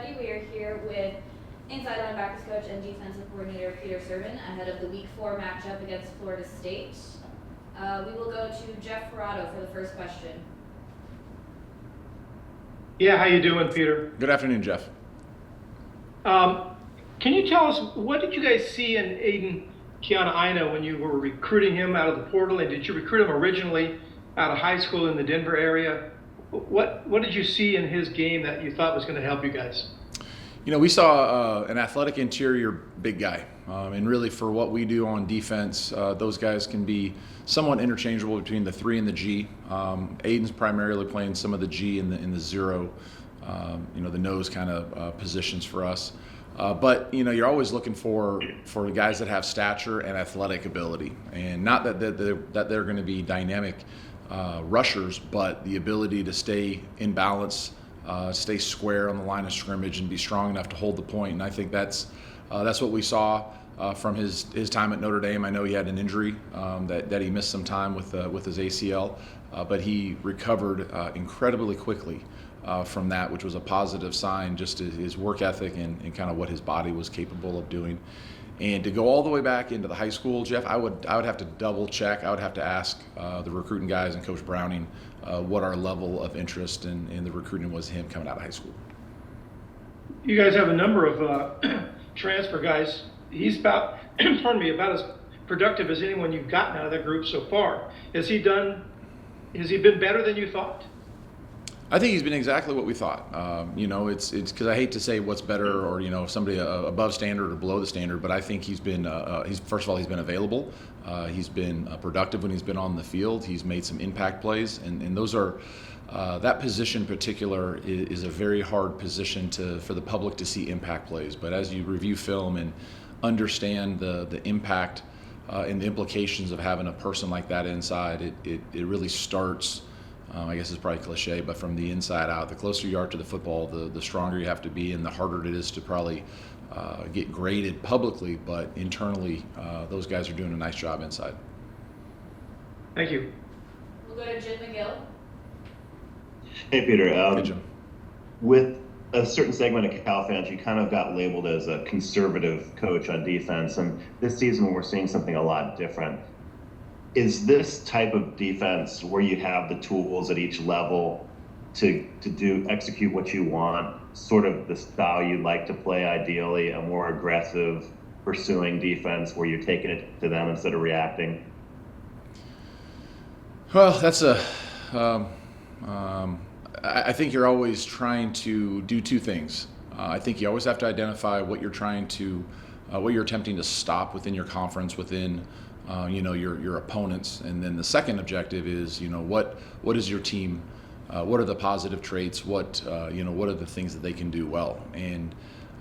everybody. We are here with inside linebackers coach and defensive coordinator Peter Sirmon ahead of the Week 4 matchup against Florida State. We will go to Jeff Ferrato for the first question. Yeah, how you doing, Peter? Good afternoon, Jeff. Can you tell us, what did you guys see in Aiden Keanu when you were recruiting him out of the portal? And did you recruit him originally out of high school in the Denver area? What did you see in his game that you thought was going to help you guys? You know, we saw an athletic interior big guy. And really for what we do on defense, those guys can be somewhat interchangeable between the 3 and the G. Aiden's primarily playing some of the G in the 0, the nose kind of positions for us. But you're always looking for the guys that have stature and athletic ability, and not that they're going to be dynamic rushers, but the ability to stay in balance, stay square on the line of scrimmage, and be strong enough to hold the point. And I think that's what we saw from his time at Notre Dame. I know he had an injury that he missed some time with his ACL, but he recovered incredibly quickly from that, which was a positive sign, just his work ethic and kind of what his body was capable of doing. And to go all the way back into the high school, Jeff, I would have to double check. I would have to ask the recruiting guys and Coach Browning what our level of interest in the recruiting was him coming out of high school. You guys have a number of transfer guys. He's about as productive as anyone you've gotten out of that group so far. Has he been better than you thought? I think he's been exactly what we thought. It's because I hate to say what's better or somebody above standard or below the standard, but I think he's been first of all, he's been available. He's been productive when he's been on the field. He's made some impact plays, and those are that position in particular is a very hard position for the public to see impact plays. But as you review film and understand the impact and the implications of having a person like that inside, it really starts. I guess it's probably cliche, but from the inside out, the closer you are to the football, the stronger you have to be, and the harder it is to probably get graded publicly. But internally, those guys are doing a nice job inside. Thank you. We'll go to Jim McGill. Hey, Peter. Hey, Jim. With a certain segment of Cal fans, you kind of got labeled as a conservative coach on defense, and this season we're seeing something a lot different. Is this type of defense where you have the tools at each level to execute what you want, sort of the style you'd like to play ideally, a more aggressive pursuing defense where you're taking it to them instead of reacting? Well, that's I think you're always trying to do two things. I think you always have to identify what you're attempting to stop within your conference, within your opponents, and then the second objective is what is your team, what are the positive traits, what are the things that they can do well. And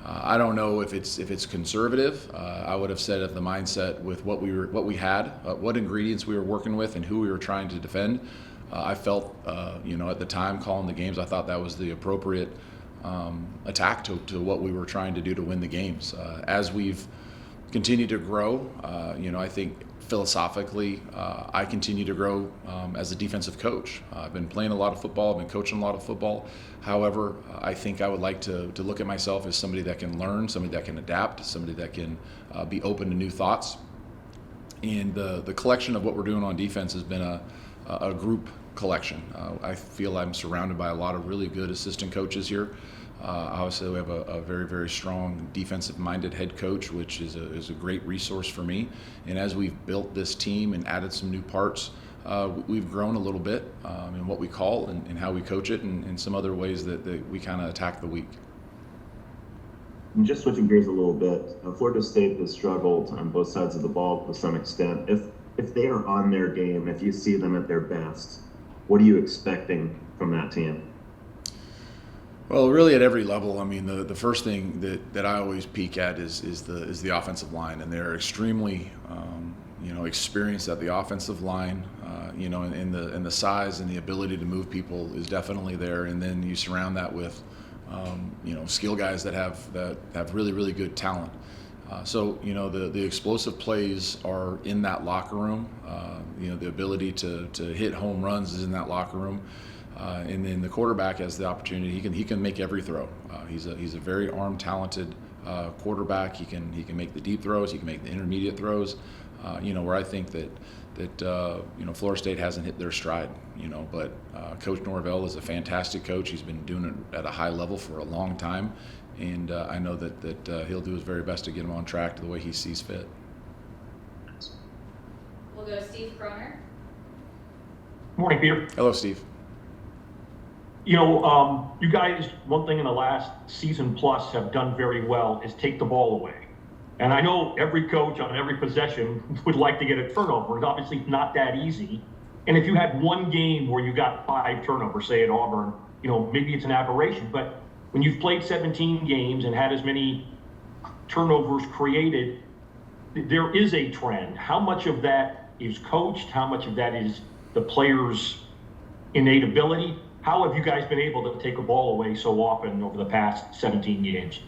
I don't know if it's conservative. I would have said if the mindset with what we had, what ingredients we were working with, and who we were trying to defend. I felt at the time calling the games, I thought that was the appropriate attack to what we were trying to do to win the games. As we've continued to grow, I think philosophically, I continue to grow as a defensive coach. I've been playing a lot of football, I've been coaching a lot of football. However, I think I would like to look at myself as somebody that can learn, somebody that can adapt, somebody that can be open to new thoughts. And the collection of what we're doing on defense has been a group collection. I feel I'm surrounded by a lot of really good assistant coaches here. Obviously, we have a very, very strong defensive-minded head coach, which is a great resource for me. And as we've built this team and added some new parts, we've grown a little bit in what we call and how we coach it, and some other ways that we kind of attack the week. And just switching gears a little bit, Florida State has struggled on both sides of the ball to some extent. If they are on their game, if you see them at their best, what are you expecting from that team? Well, really at every level. I mean, the first thing that I always peek at is the offensive line, and they're extremely experienced at the offensive line. And the size and the ability to move people is definitely there. And then you surround that with skill guys that have really, really good talent. So the explosive plays are in that locker room. The ability to hit home runs is in that locker room. And then the quarterback has the opportunity. He can make every throw. He's a very arm talented quarterback. He can make the deep throws. He can make the intermediate throws. Where I think that Florida State hasn't hit their stride. But Coach Norvell is a fantastic coach. He's been doing it at a high level for a long time, and I know that he'll do his very best to get him on track to the way he sees fit. We'll go to Steve Kroner. Morning, Peter. Hello, Steve. You guys, one thing in the last season plus have done very well is take the ball away. And I know every coach on every possession would like to get a turnover. It's obviously not that easy. And if you had one game where you got 5 turnovers, say at Auburn, maybe it's an aberration. But when you've played 17 games and had as many turnovers created, there is a trend. How much of that is coached? How much of that is the players' innate ability? How have you guys been able to take a ball away so often over the past 17 games?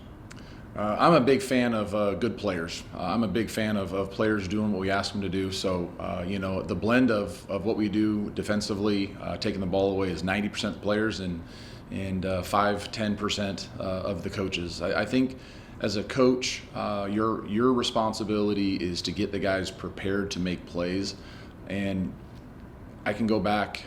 I'm a big fan of good players. I'm a big fan of players doing what we ask them to do. So, the blend of what we do defensively, taking the ball away, is 90% the players and 5-10% of the coaches. I think as a coach, your responsibility is to get the guys prepared to make plays. And I can go back,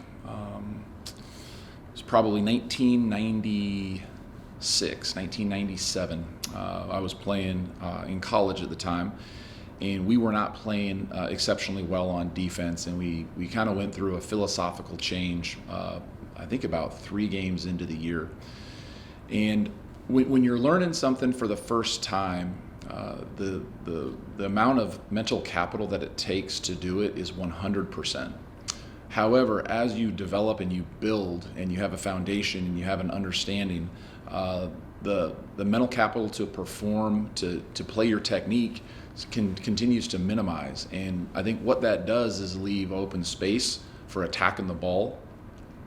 it's probably 1996, 1997. I was playing in college at the time, and we were not playing exceptionally well on defense, and we kind of went through a philosophical change, I think about 3 games into the year. And when you're learning something for the first time, the amount of mental capital that it takes to do it is 100%. However, as you develop and you build and you have a foundation and you have an understanding, the mental capital to perform, to play your technique continues to minimize. And I think what that does is leave open space for attacking the ball,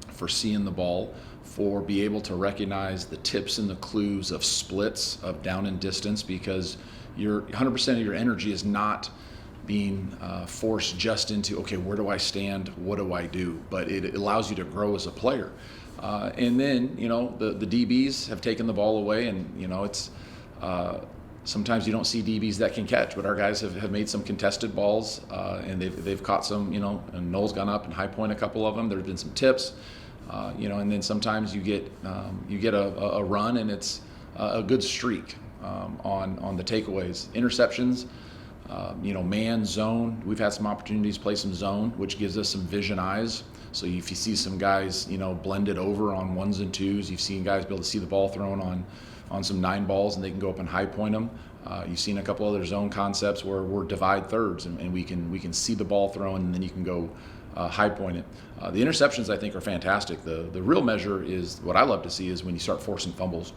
for seeing the ball, for be able to recognize the tips and the clues of splits, of down and distance, because 100% of your energy is not being forced just into, okay, where do I stand? What do I do? But it allows you to grow as a player. And then, the DBs have taken the ball away, and, it's sometimes you don't see DBs that can catch, but our guys have made some contested balls, and they've caught some, and Noel's gone up and high point a couple of them. There's been some tips, and then sometimes you get a run, and it's a good streak on the takeaways. Interceptions, man, zone. We've had some opportunities to play some zone, which gives us some vision eyes. So if you see some guys, blended over on 1s and 2s, you've seen guys be able to see the ball thrown on some 9 balls, and they can go up and high point them. You've seen a couple other zone concepts where we're divide thirds, and we can see the ball thrown, and then you can go high point it. The interceptions, I think, are fantastic. The real measure is, what I love to see is when you start forcing fumbles,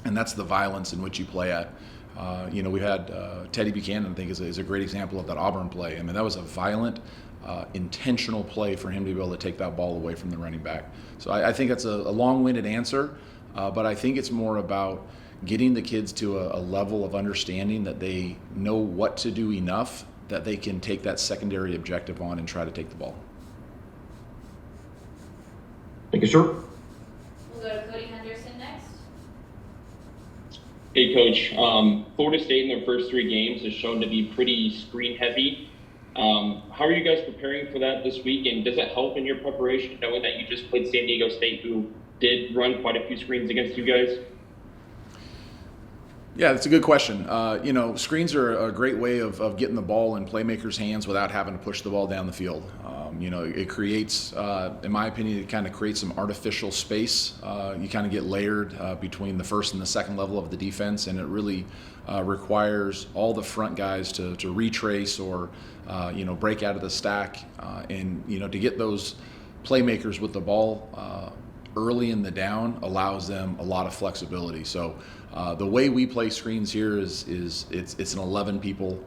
and that's the violence in which you play at. We've had Teddy Buchanan, I think, is a great example of that Auburn play. I mean, that was a violent, intentional play for him to be able to take that ball away from the running back. So I think that's a long-winded answer, but I think it's more about getting the kids to a level of understanding that they know what to do enough that they can take that secondary objective on and try to take the ball. Thank you, sir. We'll go to Cody Henderson next. Hey, Coach. Florida State in their first 3 games has shown to be pretty screen heavy. How are you guys preparing for that this week? And does it help in your preparation knowing that you just played San Diego State, who did run quite a few screens against you guys? Yeah, that's a good question. Screens are a great way of getting the ball in playmakers' hands without having to push the ball down the field. It creates, in my opinion, it kind of creates some artificial space. You kind of get layered between the first and the second level of the defense, and it really requires all the front guys to retrace or, break out of the stack. And to get those playmakers with the ball early in the down allows them a lot of flexibility. So the way we play screens here is it's an 11 people.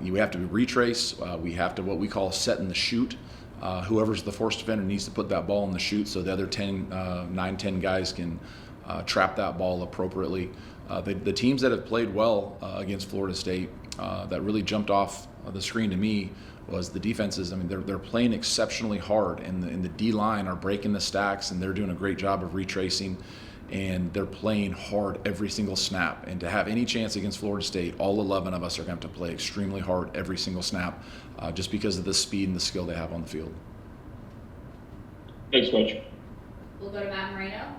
You have to retrace. We have to what we call set in the shoot. Whoever's the force defender needs to put that ball in the chute so the other 10 guys can trap that ball appropriately. The teams that have played well against Florida State that really jumped off the screen to me was the defenses. I mean, they're playing exceptionally hard, and the D line are breaking the stacks, and they're doing a great job of retracing, and they're playing hard every single snap. And to have any chance against Florida State, all 11 of us are going to have to play extremely hard every single snap, just because of the speed and the skill they have on the field. Thanks, Coach. We'll go to Matt Moreno.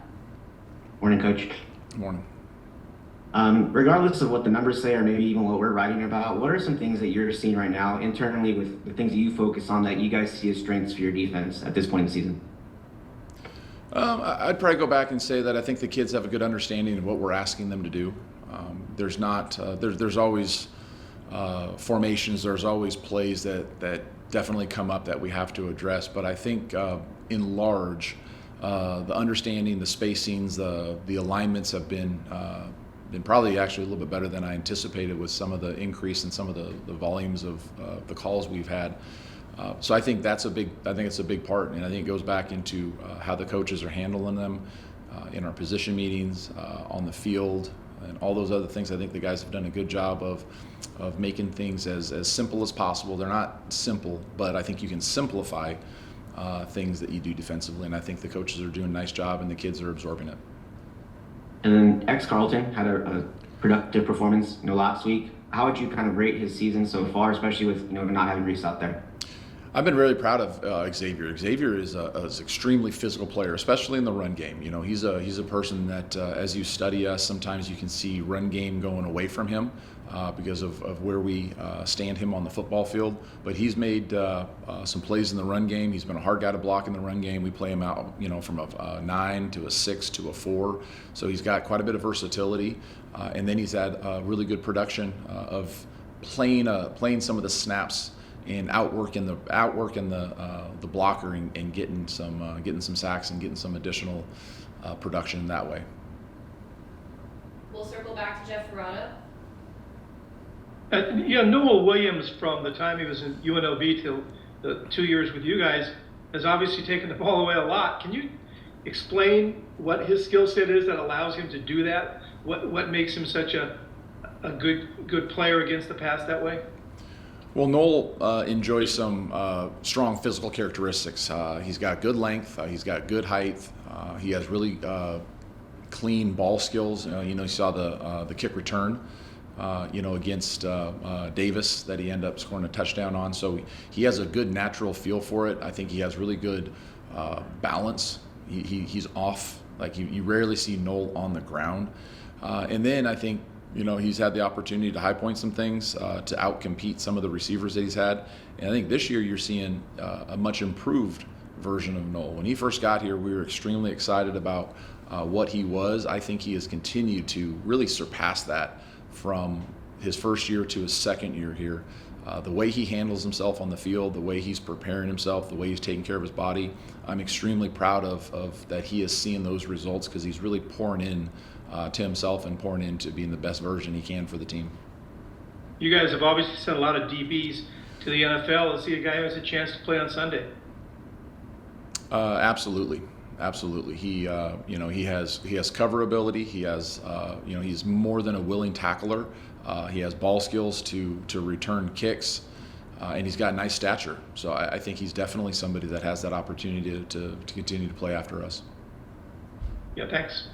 Morning, Coach. Good morning. Regardless of what the numbers say or maybe even what we're writing about, what are some things that you're seeing right now internally with the things that you focus on that you guys see as strengths for your defense at this point in the season? I'd probably go back and say that I think the kids have a good understanding of what we're asking them to do. There's always formations, there's always plays that definitely come up that we have to address, but I think in large, the understanding, the spacings, the alignments have been probably actually a little bit better than I anticipated with some of the increase in some of the volumes of the calls we've had. So I think it's a big part, and I think it goes back into how the coaches are handling them in our position meetings, on the field, and all those other things. I think the guys have done a good job of making things as simple as possible. They're not simple, but I think you can simplify things that you do defensively, and I think the coaches are doing a nice job, and the kids are absorbing it. And then ex-Carlton had a productive performance, last week. How would you kind of rate his season so far, especially with not having Reese out there? I've been really proud of Xavier. Xavier is an extremely physical player, especially in the run game. He's a person that, as you study us, sometimes you can see run game going away from him because of where we stand him on the football field. But he's made some plays in the run game. He's been a hard guy to block in the run game. We play him out, from a 9 to a 6 to a 4. So he's got quite a bit of versatility. And then he's had really good production of playing some of the snaps and outworking the blocker and getting some sacks and getting some additional production that way. We'll circle back to Jeff Ferrado. Noel Williams, from the time he was in UNLV till the 2 years with you guys, has obviously taken the ball away a lot. Can you explain what his skill set is that allows him to do that? What makes him such a good player against the pass that way? Well, Noel enjoys some strong physical characteristics. He's got good length. He's got good height. He has really clean ball skills. You saw the kick return, against Davis that he ended up scoring a touchdown on. So he has a good natural feel for it. I think he has really good balance. He's off. Like you rarely see Noel on the ground. And then I think, he's had the opportunity to high point some things, to outcompete some of the receivers that he's had. And I think this year you're seeing a much improved version of Noel. When he first got here, we were extremely excited about what he was. I think he has continued to really surpass that from his first year to his second year here. The way he handles himself on the field, the way he's preparing himself, the way he's taking care of his body, I'm extremely proud of that he is seeing those results, because he's really pouring in to himself and pouring into being the best version he can for the team. You guys have obviously sent a lot of DBs to the NFL. To see a guy who has a chance to play on Sunday. Absolutely. He has cover ability. He has he's more than a willing tackler. He has ball skills to return kicks, and he's got nice stature. So I think he's definitely somebody that has that opportunity to continue to play after us. Yeah, thanks.